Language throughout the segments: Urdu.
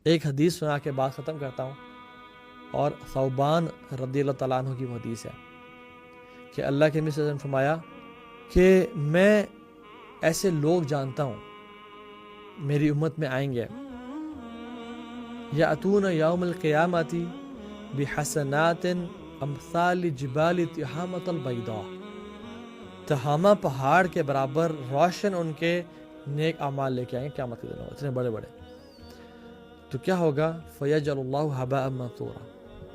ایک حدیث سنا کے بات ختم کرتا ہوں، اور ثوبان رضی اللہ تعالیٰ عنہ کی وہ حدیث ہے کہ اللہ کے نبی صلی اللہ علیہ وسلم نے فرمایا کہ میں ایسے لوگ جانتا ہوں میری امت میں آئیں گے، یأتون یوم القیامت بحسنات امثال جبال تہامۃ البیضاء، تہامہ پہاڑ کے برابر روشن ان کے نیک اعمال لے کے آئیں گے قیامت کے دن، اتنے بڑے بڑے. تو کیا ہوگا؟ فیجعل اللہ ھباء منثورا،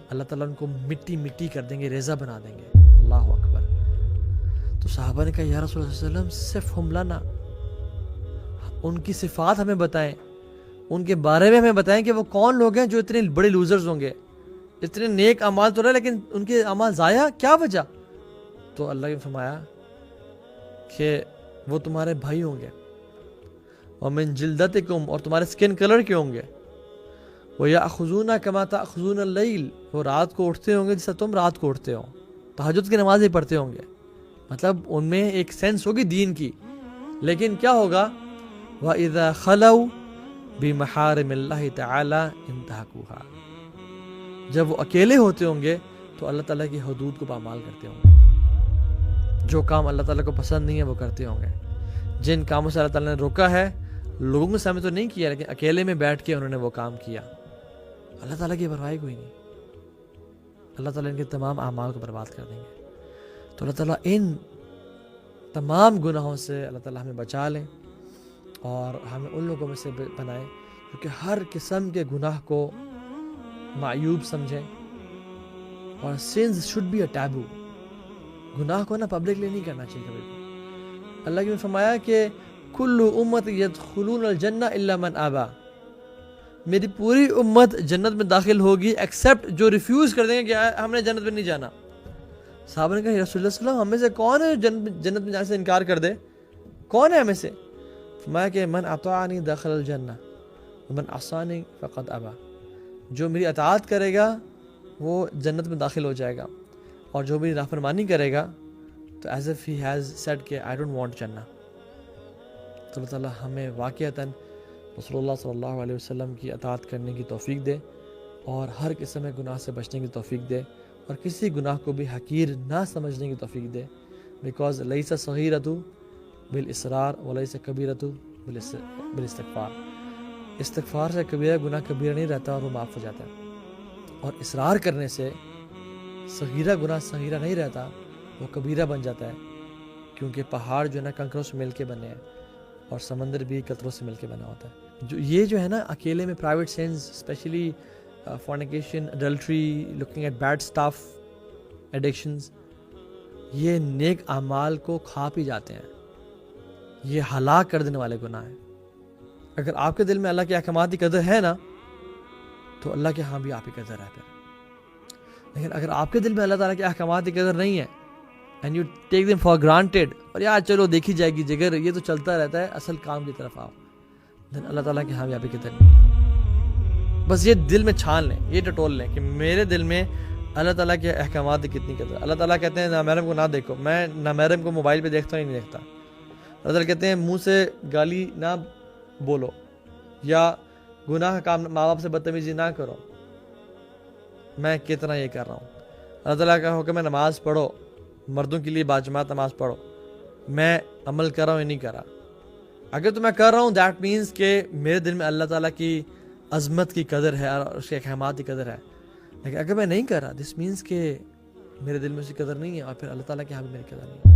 اللہ تعالیٰ ان کو مٹی مٹی کر دیں گے، ریزہ بنا دیں گے. اللہ اکبر. تو صحابہ نے کہا یا رسول اللہ صلی اللہ علیہ وسلم صفہم لنا، ان کی صفات ہمیں بتائیں، ان کے بارے میں ہمیں بتائیں کہ وہ کون لوگ ہیں جو اتنے بڑے لوزرز ہوں گے، اتنے نیک اعمال تو رہے لیکن ان کے اعمال ضائع، کیا وجہ؟ تو اللہ نے فرمایا کہ وہ تمہارے بھائی ہوں گے، ومن جلدتکم، اور تمہارے سکن کلر کے ہوں گے، وَيَأْخُذُونَ كَمَا تَأْخُذُونَ اللَّيْلِ، وہ رات کو اٹھتے ہوں گے جیسا تم رات کو اٹھتے ہو، تہجد کی نماز ہی پڑھتے ہوں گے. مطلب ان میں ایک سینس ہوگی دین کی، لیکن کیا ہوگا؟ وَإِذَا خَلَوْا بِمَحَارِمِ اللَّهِ تَعَالَى انتهكوها، جب وہ اکیلے ہوتے ہوں گے تو اللہ تعالیٰ کی حدود کو پامال کرتے ہوں گے، جو کام اللہ تعالیٰ کو پسند نہیں ہے وہ کرتے ہوں گے، جن کاموں سے اللہ تعالیٰ نے روکا ہے لوگوں کے سامنے تو نہیں کیا لیکن اکیلے میں بیٹھ کے انہوں نے وہ کام کیا. اللہ تعالیٰ کی پرواہ کوئی نہیں، اللہ تعالیٰ ان کے تمام اعمال کو برباد کر دیں گے. تو اللہ تعالیٰ ان تمام گناہوں سے اللہ تعالیٰ ہمیں بچا لیں اور ہمیں ان لوگوں میں سے بنائیں جو کہ ہر قسم کے گناہ کو معیوب سمجھیں. اور sins should be a taboo, گناہ کو نا پبلکلی نہیں کرنا چاہیے کبھی بھی. اللہ کی نے فرمایا کہ کل امت یدخلون الجنہ الا من ابا، میری پوری امت جنت میں داخل ہوگی ایکسیپٹ جو ریفیوز کر دیں گے کہ ہم نے جنت میں نہیں جانا. صحابہ نے کہا یا رسول اللہ صلی اللہ علیہ وسلم ہم میں سے کون ہے جنت میں جانے سے انکار کر دے؟ کون ہے ہمیں سے؟ فرمایا کہ من اطاعنی دخل الجنہ ومن عصانی فقد ابا، جو میری اطاعت کرے گا وہ جنت میں داخل ہو جائے گا، اور جو میری نافرمانی کرے گا تو as if he has said کہ آئی ڈونٹ وانٹ جنہ. تو اللہ تعالیٰ ہمیں واقعتاً رسول اللہ صلی اللہ علیہ وسلم کی اطاعت کرنے کی توفیق دے، اور ہر قسم کے گناہ سے بچنے کی توفیق دے، اور کسی گناہ کو بھی حقیر نہ سمجھنے کی توفیق دے. بیکاز لیس صغیرۃ بالاسرار ولیس کبیرۃ بالاستغفار، استغفار سے کبیرہ گناہ کبیرہ نہیں رہتا اور وہ معاف ہو جاتا ہے، اور اصرار کرنے سے صغیرہ گناہ صغیرہ نہیں رہتا، وہ کبیرہ بن جاتا ہے. کیونکہ پہاڑ جو ہے نا کنکروں سے مل کے بنے ہیں، اور سمندر بھی قطروں سے مل کے بنا ہوتا ہے. جو ہے نا اکیلے میں private sins, especially fornication, adultery, looking at bad stuff, addictions, یہ نیک اعمال کو کھا پی جاتے ہیں، یہ ہلاک کر دینے والے گناہ ہیں. اگر آپ کے دل میں اللہ کے احکامات کی قدر ہے نا تو اللہ کے ہاں بھی آپ کی قدر ہے پھر. لیکن اگر آپ کے دل میں اللہ تعالیٰ کے احکامات کی قدر نہیں ہے and you take them for granted, اور یار چلو دیکھی جائے گی جگر، یہ تو چلتا رہتا ہے، اصل کام کی طرف آؤ، دین اللہ تعالیٰ کی ہاں بھی آپ کی قدر نہیں ہے. بس یہ دل میں چھان لیں، یہ ٹٹول لیں کہ میرے دل میں اللہ تعالیٰ کے احکامات کی کتنی قدر. اللہ تعالیٰ کہتے ہیں نامحرم کو نہ دیکھو، میں نامحرم کو موبائل پہ دیکھتا ہوں ہی نہیں دیکھتا. اللہ تعالیٰ کہتے ہیں منہ سے گالی نہ بولو، یا گناہ کا کام ماں باپ سے بدتمیزی نہ کرو. میں کتنا یہ کر رہا ہوں. اللہ تعالیٰ کا حکم ہے نماز پڑھو، مردوں کے لیے باجماعت نماز پڑھو. میں عمل کر رہا ہوں یا نہیں کر رہا؟ اگر تو میں کر رہا ہوں دیٹ مینس کہ میرے دل میں اللہ تعالیٰ کی عظمت کی قدر ہے اور اس کے احکامات کی قدر ہے. لیکن اگر میں نہیں کر رہا دس مینس کہ میرے دل میں اس کی قدر نہیں ہے، اور پھر اللہ تعالیٰ کے ہاں بھی میری قدر نہیں ہے.